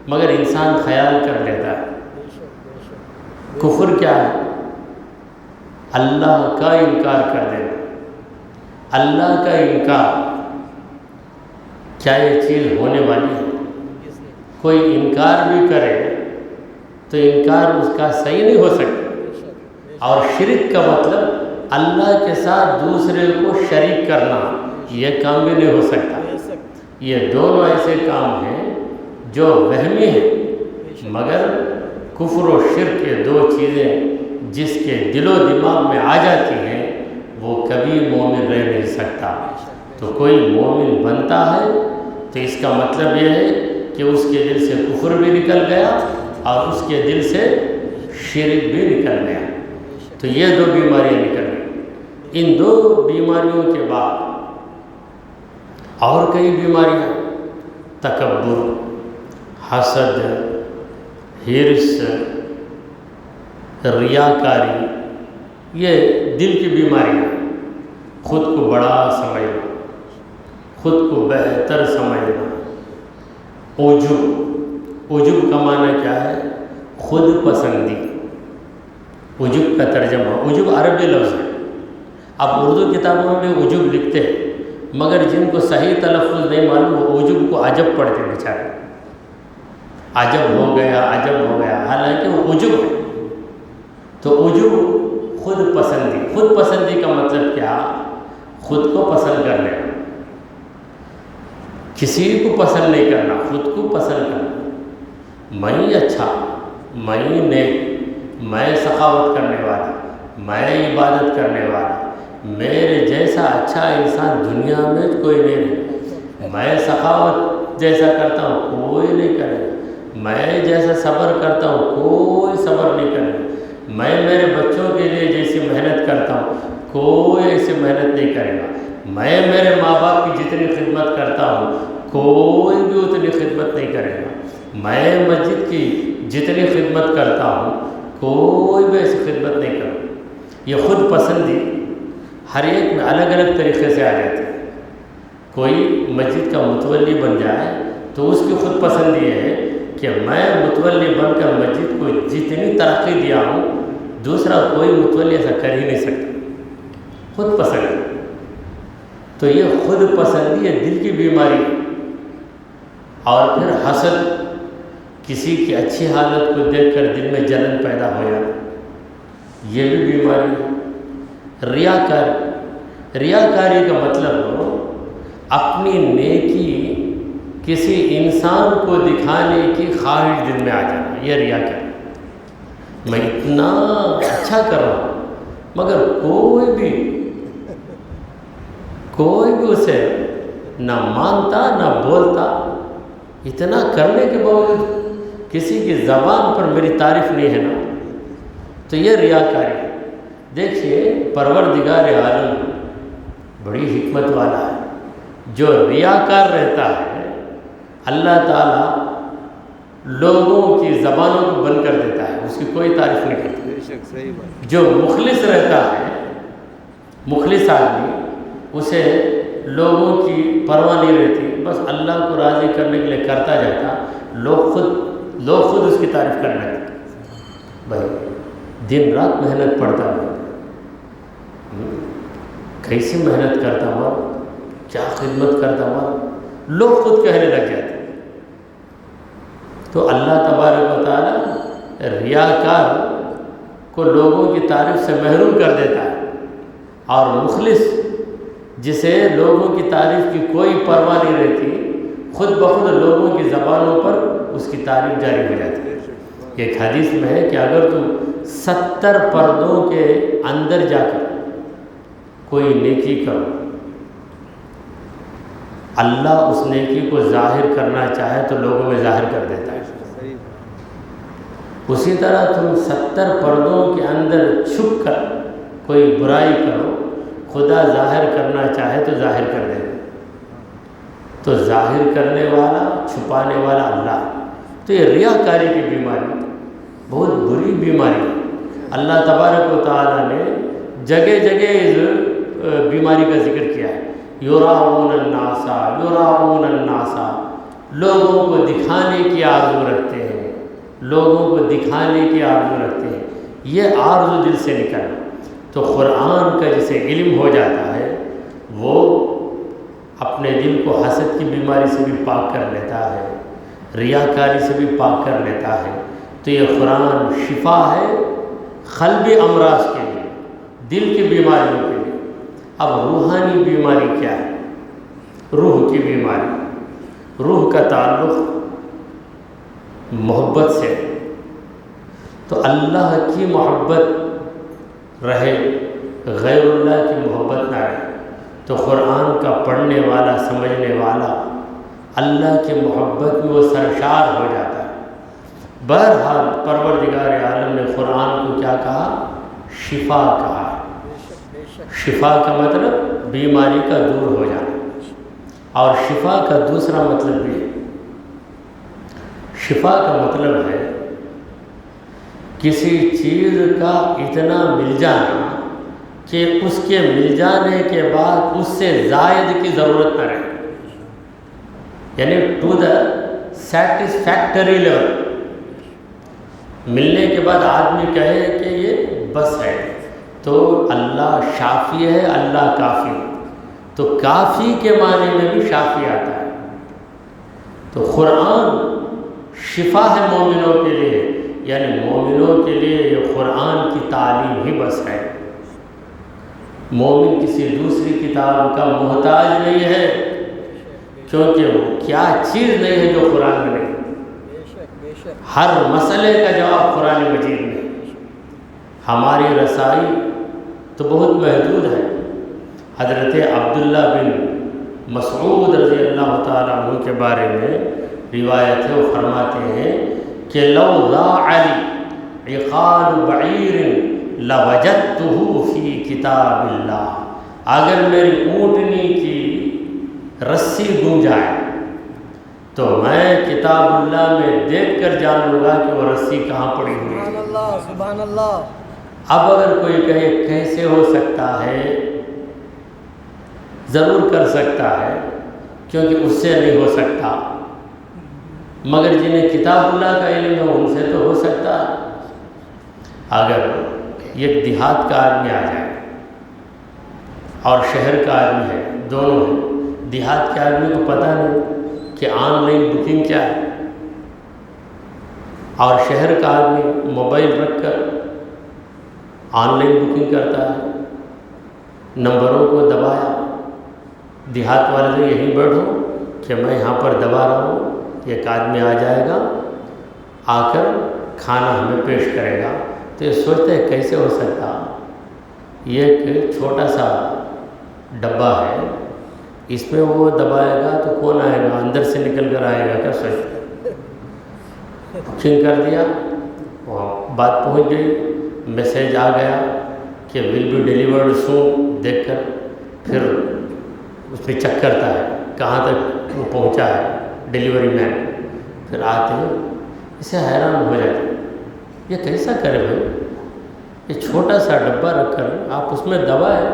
مگر انسان خیال کر لیتا ہے۔ کفر کیا ہے؟ اللہ کا انکار کر دینا۔ اللہ کا انکار، کیا یہ چیز ہونے والی ہے؟ کوئی انکار بھی کرے تو انکار اس کا صحیح نہیں ہو سکتا۔ اور شرک کا مطلب اللہ کے ساتھ دوسرے کو شریک کرنا، یہ کام بھی نہیں ہو سکتا۔ یہ دونوں ایسے کام ہیں جو وہمی ہیں، مگر کفر و شرک یہ دو چیزیں جس کے دل و دماغ میں آ جاتی ہیں وہ کبھی مومن رہ نہیں سکتا۔ تو کوئی مومن بنتا ہے تو اس کا مطلب یہ ہے کہ اس کے دل سے کفر بھی نکل گیا اور اس کے دل سے شرک بھی نکل گیا۔ تو یہ دو بیماریاں نکل گئی۔ ان دو بیماریوں کے بعد اور کئی بیماریاں، تکبر، حسد، حرص، ریاکاری، یہ دل کی بیماریاں۔ خود کو بڑا سمجھنا، خود کو بہتر سمجھنا، عجب کا معنی کیا ہے؟ خود پسندی۔ عجب کا ترجمہ، عجب عربی لفظ ہے۔ اب اردو کتابوں میں عجب لکھتے ہیں مگر جن کو صحیح تلفظ نہیں معلوم وہ عجب کو عجب پڑھتے بیچارے، عجب ہو گیا، عجب ہو گیا، حالانکہ وہ عجب ہے۔ تو عجب خود پسندی۔ خود پسندی کا مطلب کیا؟ خود کو پسند کر لینا، کسی کو پسند نہیں کرنا، خود کو پسند کرنا۔ میں اچھا، میں نیک، میں سخاوت کرنے والا، میں عبادت کرنے والا، میرے جیسا اچھا انسان دنیا میں کوئی نہیں ہے۔ میں سخاوت جیسا کرتا ہوں کوئی نہیں کرے گا، میں جیسا صبر کرتا ہوں کوئی صبر نہیں کرے گا، میں میرے بچوں کے لیے جیسی محنت کرتا ہوں کوئی ایسی محنت نہیں کرے گا، میں میرے ماں باپ کی جتنی خدمت کرتا ہوں کوئی بھی اتنی خدمت نہیں کرے گا، میں مسجد کی جتنی خدمت کرتا ہوں کوئی بھی ایسی خدمت نہیں کرے گا۔ یہ خود پسندی ہر ایک میں الگ الگ طریقے سے آ جاتی ہے۔ کوئی مسجد کا متولی بن جائے تو اس کی خود پسندی یہ ہے کہ میں متولی بن کر مسجد کو جتنی ترقی دیا ہوں دوسرا کوئی متولی ایسا کر ہی نہیں سکتا۔ خود پسند۔ تو یہ خود پسندی ہے دل کی بیماری۔ اور پھر حسد، کسی کی اچھی حالت کو دیکھ کر دل میں جلن پیدا ہو جانا، یہ بھی بیماری ہے۔ ریاکاری کا مطلب اپنی نیکی کسی انسان کو دکھانے کی خواہش دل میں آ جانا، یہ ریاکاری۔ میں اتنا اچھا کر رہا ہوں مگر کوئی بھی اسے نہ مانتا نہ بولتا، اتنا کرنے کے باوجود کسی کی زبان پر میری تعریف نہیں ہے نا، تو یہ ریاکاری ہے۔ دیکھیے پروردگار عالم بڑی حکمت والا ہے، جو ریاکار رہتا ہے اللہ تعالیٰ لوگوں کی زبانوں کو بند کر دیتا ہے، اس کی کوئی تعریف نہیں کرتا۔ جو مخلص رہتا ہے، مخلص آدمی، اسے لوگوں کی پرواہ نہیں رہتی، بس اللہ کو راضی کرنے کے لیے کرتا جاتا، لوگ خود اس کی تعریف کرنے لگتے۔ بھائی دن رات محنت پڑتا ہوں، کیسی محنت کرتا ہوں، کیا خدمت کرتا ہوں، لوگ خود کہنے لگ جاتے۔ تو اللہ تبارک و تعالیٰ ریاکار کو لوگوں کی تعریف سے محروم کر دیتا ہے، اور مخلص جسے لوگوں کی تعریف کی کوئی پرواہ نہیں رہتی، خود بخود لوگوں کی زبانوں پر اس کی تعریف جاری ہو جاتی ہے۔ ایک حدیث میں ہے کہ اگر تم 70 پردوں کے اندر جا کر کوئی نیکی کرو، اللہ اس نیکی کو ظاہر کرنا چاہے تو لوگوں میں ظاہر کر دیتا ہے۔ اسی طرح تم 70 پردوں کے اندر چھپ کر کوئی برائی کرو، خدا ظاہر کرنا چاہے تو ظاہر کر دے گا۔ تو ظاہر کرنے والا، چھپانے والا اللہ۔ تو یہ ریاکاری کی بیماری بہت بری بیماری ہے۔ اللہ تبارک و تعالیٰ نے جگہ جگہ اس بیماری کا ذکر کیا ہے۔ یراؤن الناس، لوگوں کو دکھانے کی آرزو رکھتے ہیں، لوگوں کو دکھانے کی آرزو رکھتے ہیں، یہ آرزو دل سے نکلنا۔ تو قرآن کا جسے علم ہو جاتا ہے وہ اپنے دل کو حسد کی بیماری سے بھی پاک کر لیتا ہے، ریاکاری سے بھی پاک کر لیتا ہے۔ تو یہ قرآن شفا ہے قلبی امراض کے لیے، دل کی بیماریوں کے لیے۔ اب روحانی بیماری کیا ہے؟ روح کی بیماری، روح کا تعلق محبت سے، تو اللہ کی محبت رہے، غیر اللہ کی محبت نہ رہے، تو قرآن کا پڑھنے والا، سمجھنے والا اللہ کی محبت میں وہ سرشار ہو جاتا ہے۔ بہرحال پروردگار عالم نے قرآن کو کیا کہا؟ شفا کہا۔ شفا کا مطلب بیماری کا دور ہو جانا، اور شفا کا دوسرا مطلب بھی ہے، شفا کا مطلب ہے کسی چیز کا اتنا مل جانا کہ اس کے مل جانے کے بعد اس سے زائد کی ضرورت نہ رہے، یعنی ٹو دا سیٹسفیکٹری لیول، ملنے کے بعد آدمی کہے کہ یہ بس ہے۔ تو اللہ شافی ہے، اللہ کافی ہے، تو کافی کے معنی میں بھی شافی آتا ہے۔ تو قرآن شفا ہے مومنوں کے لیے، یعنی مومنوں کے لیے یہ قرآن کی تعلیم ہی بس ہے۔ مومن کسی دوسری کتاب کا محتاج نہیں ہے، کیونکہ وہ کیا چیز نہیں ہے جو قرآن میں نہیں۔ ہر مسئلے کا جواب قرآن مجید میں۔ ہماری رسائی تو بہت محدود ہے۔ حضرت عبداللہ بن مسعود رضی اللہ تعالیٰ عنہ کے بارے میں روایت ہے، وہ فرماتے ہیں کہ لو ضاع لی عقال بعیر لوجدته فی کتاب اللہ، اگر میری اونٹنی کی رسی گم جائے تو میں کتاب اللہ میں دیکھ کر جان لوں گا کہ وہ رسی کہاں پڑی ہوئی ہے۔ سبحان اللہ، سبحان اللہ۔ اب اگر کوئی کہے کیسے ہو سکتا ہے، ضرور کر سکتا ہے، کیونکہ اس سے نہیں ہو سکتا، مگر جنہیں کتاب اللہ کا علم ہے ان سے تو ہو سکتا ہے۔ اگر ایک دیہات کا آدمی آ جائے اور شہر کا آدمی ہے، دونوں ہیں، دیہات کے آدمی کو پتہ نہیں کہ آن لائن بکنگ کیا ہے، اور شہر کا آدمی موبائل رکھ کر آن لائن بکنگ کرتا ہے، نمبروں کو دبایا، دیہات والے سے یہیں بیٹھو کہ میں یہاں پر دبا رہا ہوں، ایک آدمی آ جائے گا، آ کر کھانا ہمیں پیش کرے گا۔ تو یہ سوچتے ہیں کیسے ہو سکتا، یہ ایک چھوٹا سا ڈبہ ہے، اس میں وہ دبائے گا تو کون آئے گا؟ اندر سے نکل کر آئے گا کیا؟ سوچ بکنگ کر دیا، بات پہنچ گئی، میسیج آ گیا کہ ول بی ڈیلیورڈ سون، دیکھ کر پھر اس پہ چیک کرتا ہے کہاں تک وہ پہنچا ہے ڈیلیوری مین، پھر آتے ہیں اسے حیران ہو جاتے ہیں یہ کیسا کرے بھائی، یہ چھوٹا سا ڈبہ رکھ کر آپ اس میں دبائے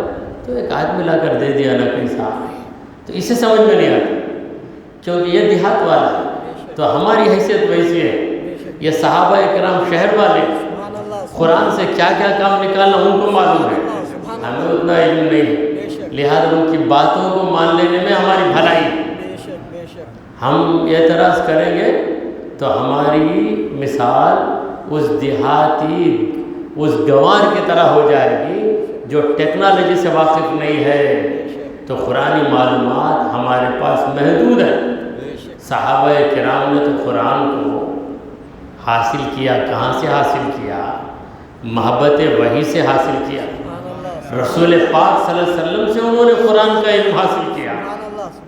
تو ایک آدمی لا کر دے دیا نا کیسا، تو اسے سمجھ میں نہیں آتا کیونکہ یہ دیہات والا ہے، تو ہماری حیثیت ویسی ہے۔ یہ صحابہ کرام شہر والے قرآن سے کیا کیا کام نکالنا ان کو معلوم ہے، ہمیں اتنا علم نہیں ہے، لہٰذا ان کی باتوں کو مان لینے میں ہماری بھلائی۔ ہم اعتراض کریں گے تو ہماری مثال اس دیہاتی اس گنوار کی طرح ہو جائے گی جو ٹیکنالوجی سے واقف نہیں ہے۔ تو قرآنی معلومات ہمارے پاس محدود ہے۔ صحابہ کرام نے تو قرآن کو حاصل کیا، کہاں سے حاصل کیا؟ محبت وحی سے حاصل کیا، رسول پاک صلی اللہ علیہ وسلم سے انہوں نے قرآن کا علم حاصل کیا،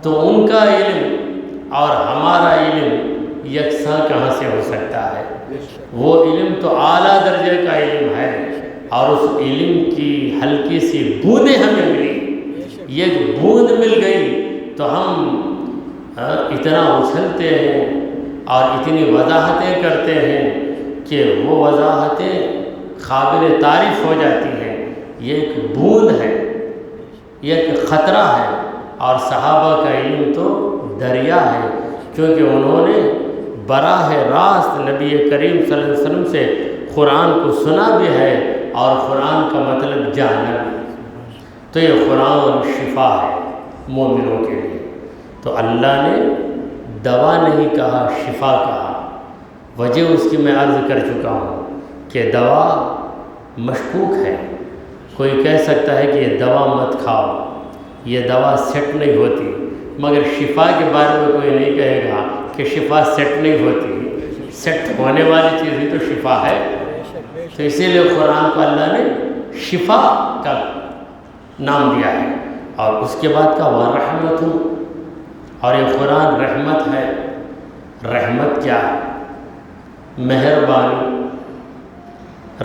تو ان کا علم اور ہمارا علم یکساں کہاں سے ہو سکتا ہے؟ وہ علم تو اعلیٰ درجے کا علم ہے، اور اس علم کی ہلکی سی بوندیں ہمیں ملی، یہ بوند مل گئی تو ہم اتنا اچھلتے ہیں اور اتنی وضاحتیں کرتے ہیں کہ وہ وضاحتیں قابل تعریف ہو جاتی ہیں۔ یہ ایک بوند ہے، یہ ایک خطرہ ہے، اور صحابہ کا علم تو دریا ہے، کیونکہ انہوں نے براہ راست نبی کریم صلی اللہ علیہ وسلم سے قرآن کو سنا بھی ہے اور قرآن کا مطلب جانا بھی۔ تو یہ قرآن شفا ہے مومنوں کے لیے۔ تو اللہ نے دوا نہیں کہا، شفا کہا۔ وجہ اس کی میں عرض کر چکا ہوں کہ دوا مشکوک ہے، کوئی کہہ سکتا ہے کہ یہ دوا مت کھاؤ، یہ دوا سیٹ نہیں ہوتی، مگر شفا کے بارے میں کوئی نہیں کہے گا کہ شفا سیٹ نہیں ہوتی، سیٹ ہونے والی چیز ہی تو شفا ہے۔ تو اسی لیے قرآن کو اللہ نے شفا کا نام دیا ہے، اور اس کے بعد کا وَرَحْمَةٌ، اور یہ قرآن رحمت ہے۔ رحمت کیا ہے؟ مہربانی۔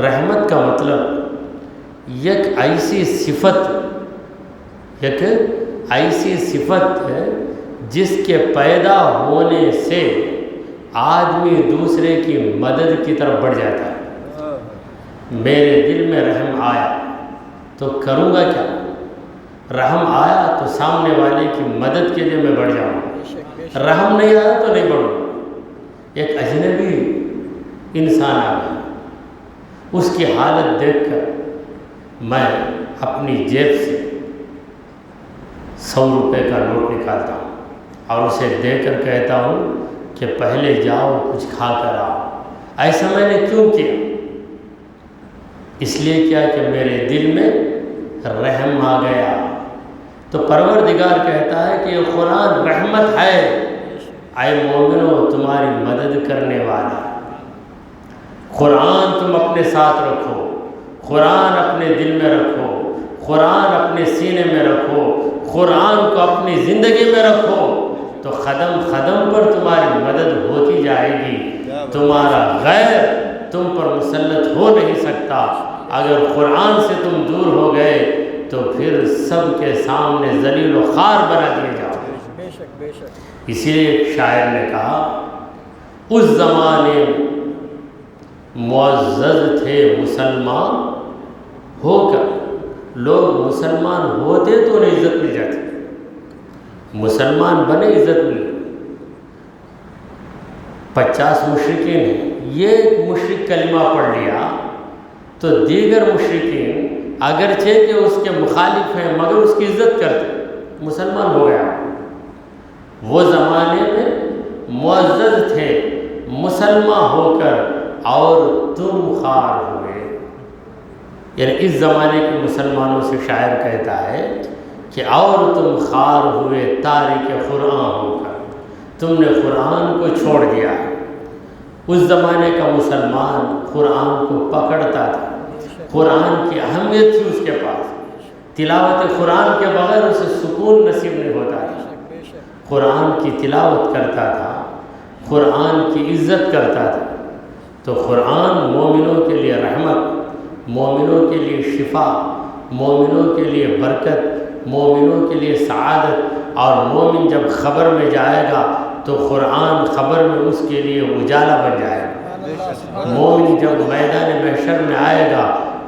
رحمت کا مطلب ایک ایسی صفت ہے جس کے پیدا ہونے سے آدمی دوسرے کی مدد کی طرف بڑھ جاتا ہے۔ میرے دل میں رحم آیا تو کروں گا کیا؟ رحم آیا تو سامنے والے کی مدد کے لیے میں بڑھ جاؤں گا، رحم نہیں آیا تو نہیں بڑھوں گا۔ ایک اجنبی انسان آ گیا، اس کی حالت دیکھ کر میں اپنی جیب سے 100 روپے کا نوٹ نکالتا ہوں اور اسے دے کر کہتا ہوں کہ پہلے جاؤ کچھ کھا کر آؤ۔ ایسا میں نے کیوں کیا؟ اس لیے کیا کہ میرے دل میں رحم آ گیا۔ تو پروردگار کہتا ہے کہ یہ قرآن رحمت ہے، اے مومنو تمہاری مدد کرنے والا۔ قرآن تم اپنے ساتھ رکھو، قرآن اپنے دل میں رکھو، قرآن اپنے سینے میں رکھو، قرآن کو اپنی زندگی میں رکھو، تو قدم قدم پر تمہاری مدد ہوتی جائے گی۔ تمہارا غیر تم پر مسلط ہو نہیں سکتا۔ اگر قرآن سے تم دور ہو گئے تو پھر سب کے سامنے ذلیل و خوار بنا دیے جاؤ۔ اسی لیے ایک شاعر نے کہا، اس زمانے معزز تھے مسلمان ہو کر، لوگ مسلمان ہوتے تو انہیں عزت مل جاتی، مسلمان بنے عزت ملی۔ 50 مشرکین ہیں، یہ ایک مشرک کلمہ پڑھ لیا تو دیگر مشرکین اگرچہ کہ اس کے مخالف ہیں مگر اس کی عزت کرتے، مسلمان ہو گیا۔ وہ زمانے میں معزز تھے مسلمان ہو کر اور تم خوار ہوئے۔ یعنی اس زمانے کے مسلمانوں سے شاعر کہتا ہے کہ اور تم خوار ہوئے تارک قرآن ہو کر، تم نے قرآن کو چھوڑ دیا۔ اس زمانے کا مسلمان قرآن کو پکڑتا تھا، قرآن کی اہمیت تھی اس کے پاس، تلاوت قرآن کے بغیر اسے سکون نصیب نہیں ہوتا تھا۔ قرآن کی تلاوت کرتا تھا، قرآن کی عزت کرتا تھا۔ تو قرآن مومنوں کے لیے رحمت، مومنوں کے لیے شفا، مومنوں کے لیے برکت، مومنوں کے لیے سعادت، اور مومن جب خبر میں جائے گا تو قرآن خبر میں اس کے لیے اجالا بن جائے گا۔ مومن جب میدان محشر میں آئے گا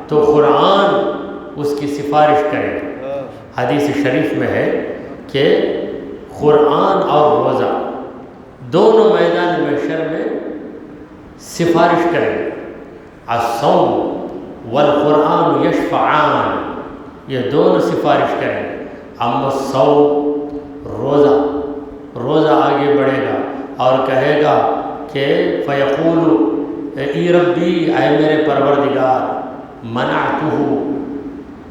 تو قرآن اس کی سفارش کرے گا۔ حدیث شریف میں ہے کہ قرآن اور روزہ دونوں میدان محشر میں سفارش کریں گے۔ الصوم والقرآن یشفعان، یہ دونوں سفارش کریں گے۔ اما الصوم، روزہ آگے بڑھے گا اور کہے گا کہ فیقول ای ربی، اے میرے پروردگار، منعتہ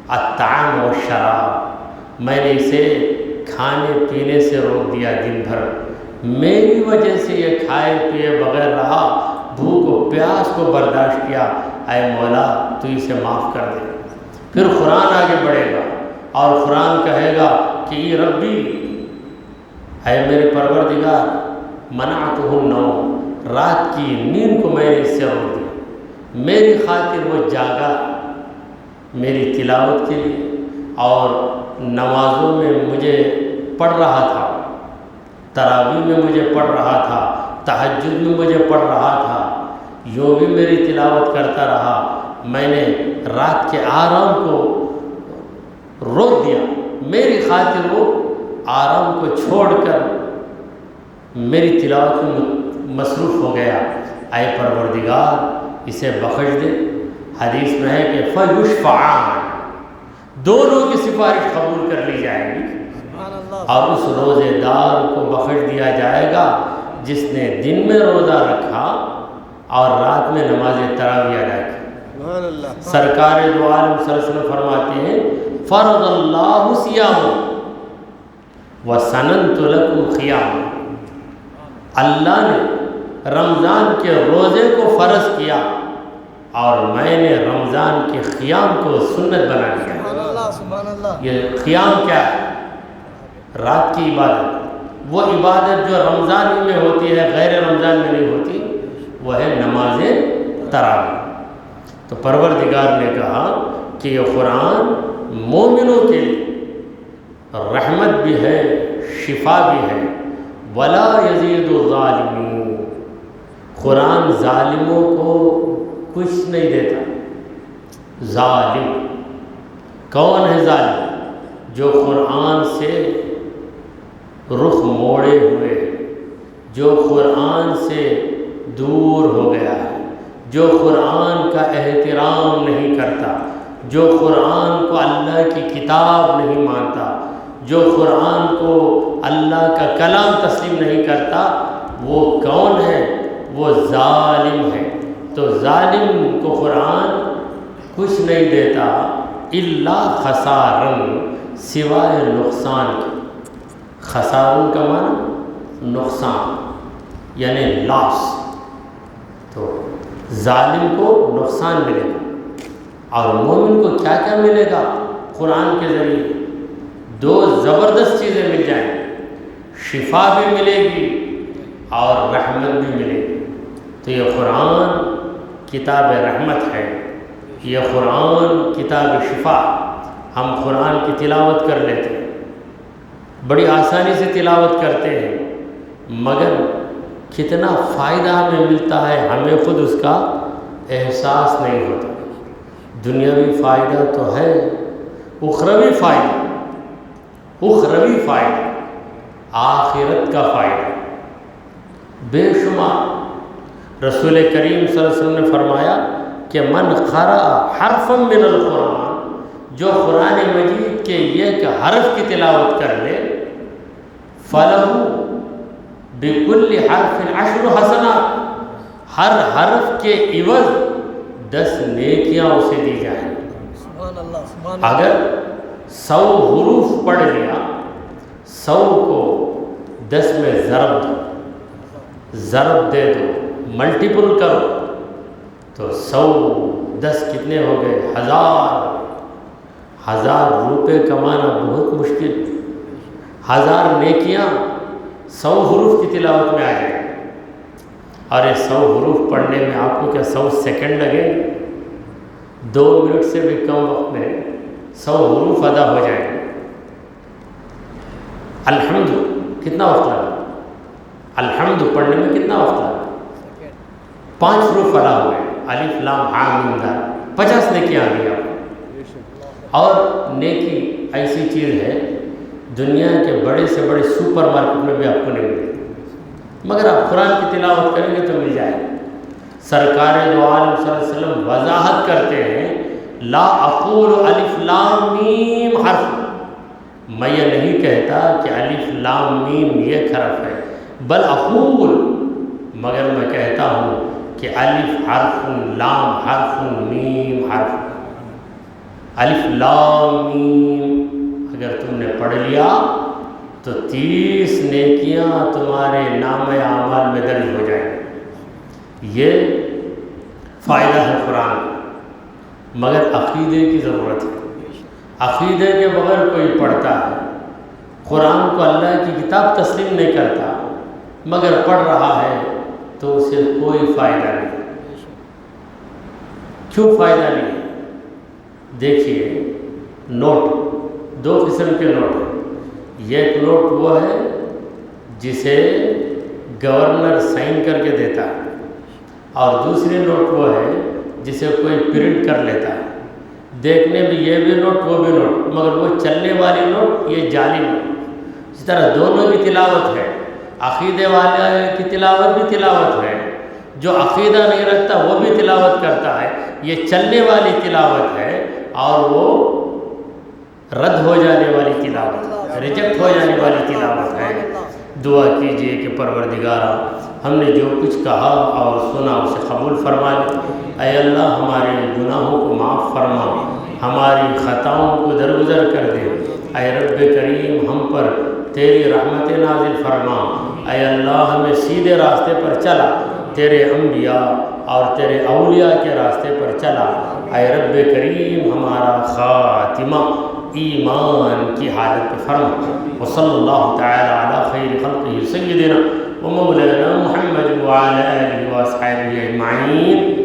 الطعام والشراب، میں نے اسے کھانے پینے سے روک دیا دن بھر، میری وجہ سے یہ کھائے پیے بغیر رہا، بھوک و پیاس کو برداشت کیا، اے مولا تو اسے معاف کر دے۔ پھر قرآن آگے بڑھے گا اور قرآن کہے گا کہ ای ربی، اے میرے پروردگار، منعتہ النوم، رات کی نیند کو میں نے اس سے روک دیا، میری خاطر وہ جاگا میری تلاوت کے لیے، اور نمازوں میں مجھے پڑھ رہا تھا، تراویح میں مجھے پڑھ رہا تھا، تہجد میں مجھے پڑھ رہا تھا، یوں بھی میری تلاوت کرتا رہا، میں نے رات کے آرام کو روک دیا، میری خاطر وہ آرام کو چھوڑ کر میری تلاوت میں مصروف ہو گیا، اے پروردگار اسے بخش دے۔ حدیث میں ہے کہ فیشفعان، دونوں کی سفارش قبول کر لی جائے گی، اور اس روزے دار کو بخش دیا جائے گا جس نے دن میں روزہ رکھا اور رات میں نماز تراویح ادا کی۔ سرکار دو عالم صلی اللہ علیہ وسلم فرماتے ہیں فرض اللہ صیام وسننت لکم قیام، اللہ نے رمضان کے روزے کو فرض کیا اور میں نے رمضان کے قیام کو سنت بنا دیا۔ یہ قیام کیا ہے؟ رات کی عبادت، وہ عبادت جو رمضان ہی میں ہوتی ہے، غیر رمضان میں نہیں ہوتی، وہ ہے نماز تراویح۔ تو پروردگار نے کہا کہ یہ قرآن مومنوں کے لیے رحمت بھی ہے، شفا بھی ہے۔ ولا یزید الظالمین، قرآن ظالموں کو کچھ نہیں دیتا۔ ظالم کون ہے؟ ظالم جو قرآن سے رخ موڑے ہوئے، جو قرآن سے دور ہو گیا ہے، جو قرآن کا احترام نہیں کرتا، جو قرآن کو اللہ کی کتاب نہیں مانتا، جو قرآن کو اللہ کا کلام تسلیم نہیں کرتا، وہ کون ہے؟ وہ ظالم ہے۔ تو ظالم کو قرآن کچھ نہیں دیتا الا خسارن، سوائے نقصان کے۔ خسارن کا معنی نقصان، یعنی لاس۔ تو ظالم کو نقصان ملے گا، اور مومن کو کیا کیا ملے گا؟ قرآن کے ذریعے دو زبردست چیزیں مل جائیں، شفا بھی ملے گی اور رحمت بھی ملے گی۔ تو یہ قرآن کتاب رحمت ہے، یہ قرآن کتاب شفا۔ ہم قرآن کی تلاوت کر لیتے ہیں، بڑی آسانی سے تلاوت کرتے ہیں، مگر کتنا فائدہ ہمیں ملتا ہے ہمیں خود اس کا احساس نہیں ہوتا۔ دنیاوی فائدہ تو ہے، اخروی فائدہ، اخروی فائدہ، آخرت کا فائدہ بے شمار۔ رسول کریم صلی اللہ علیہ وسلم نے فرمایا کہ من قرأ حرفا من القرآن، جو قرآن مجید کے ایک حرف کی تلاوت کر لے، فَلَهُ بِكُلِّ حَرْفٍ 10 حسنات، ہر حرف کے عوض 10 نیکیاں اسے دی جائیں۔ اگر 100 حروف پڑھ لیا، 100 کو 10 میں ضرب دے دو، ملٹیپل کرو، تو 100 10 کتنے ہو گئے؟ 1000۔ 1000 روپے کمانا بہت مشکل، 1000 نیکیاں 100 حروف کی تلاوت میں آ جائیں، اور یہ 100 حروف پڑھنے میں آپ کو کیا 100 سیکنڈ لگے؟ 2 منٹ سے بھی کم وقت میں 100 حروف ادا ہو جائیں۔ الحمد کتنا وقت لگا؟ الحمد پڑھنے میں کتنا وقت لگا؟ 5 حروف ادا ہوئے، الف لام ہا میم دال، 50 نیکیاں آ گئی آپ کو۔ اور نیکی ایسی چیز ہے دنیا کے بڑے سے بڑے سپر مارکیٹ میں بھی آپ کو نہیں ملتی، مگر آپ قرآن کی تلاوت کریں گے تو مل جائے گا۔ سرکار دو عالم صلی اللہ علیہ وسلم وضاحت کرتے ہیں، لا اقول الف لام میم حرف، میں یہ نہیں کہتا کہ الف لام میم یہ حرف ہے، بل اقول، مگر میں کہتا ہوں کہ الف حرف لام حرف میم حرف۔ الف لام میم اگر تم نے پڑھ لیا تو 30 نیکیاں تمہارے نام اعمال میں درج ہو جائیں۔ یہ فائدہ ہے قرآن کا، مگر عقیدے کی ضرورت ہے۔ عقیدے کے بغیر کوئی پڑھتا ہے، قرآن کو اللہ کی کتاب تسلیم نہیں کرتا مگر پڑھ رہا ہے تو اسے کوئی فائدہ نہیں۔ کیوں فائدہ نہیں؟ دیکھیے، نوٹ 2 قسم کے نوٹ ہیں۔ ایک نوٹ وہ ہے جسے گورنر سائن کر کے دیتا ہے، اور دوسری نوٹ وہ ہے جسے کوئی پرنٹ کر لیتا ہے۔ دیکھنے میں یہ بھی نوٹ وہ بھی نوٹ، مگر وہ چلنے والی نوٹ، یہ جعلی نوٹ۔ اس طرح دونوں کی تلاوت ہے، عقیدے والے کی تلاوت بھی تلاوت ہے، جو عقیدہ نہیں رکھتا وہ بھی تلاوت کرتا ہے۔ یہ چلنے والی تلاوت ہے اور وہ رد ہو جانے والی تلاوت ہے، ریجیکٹ ہو جانے والی تلاوت ہے۔ دعا کیجئے کہ پروردگارا ہم نے جو کچھ کہا اور سنا اسے قبول فرما لے۔ اے اللہ ہمارے گناہوں کو معاف فرما، ہماری خطاؤں کو درگزر کر دے۔ اے رب کریم ہم پر تیری رحمت نازل فرما۔ اے اللہ ہمیں سیدھے راستے پر چلا، تیرے انبیاء اور تیرے اولیاء کے راستے پر چلا۔ اے رب کریم ہمارا خاتمہ ایمان کی حالت پہ فرما۔ وصلی اللہ تعالی علی خیر خلقہ سیدنا و مولانا محمد وعلی آلہ و اصحابہ اجمعین۔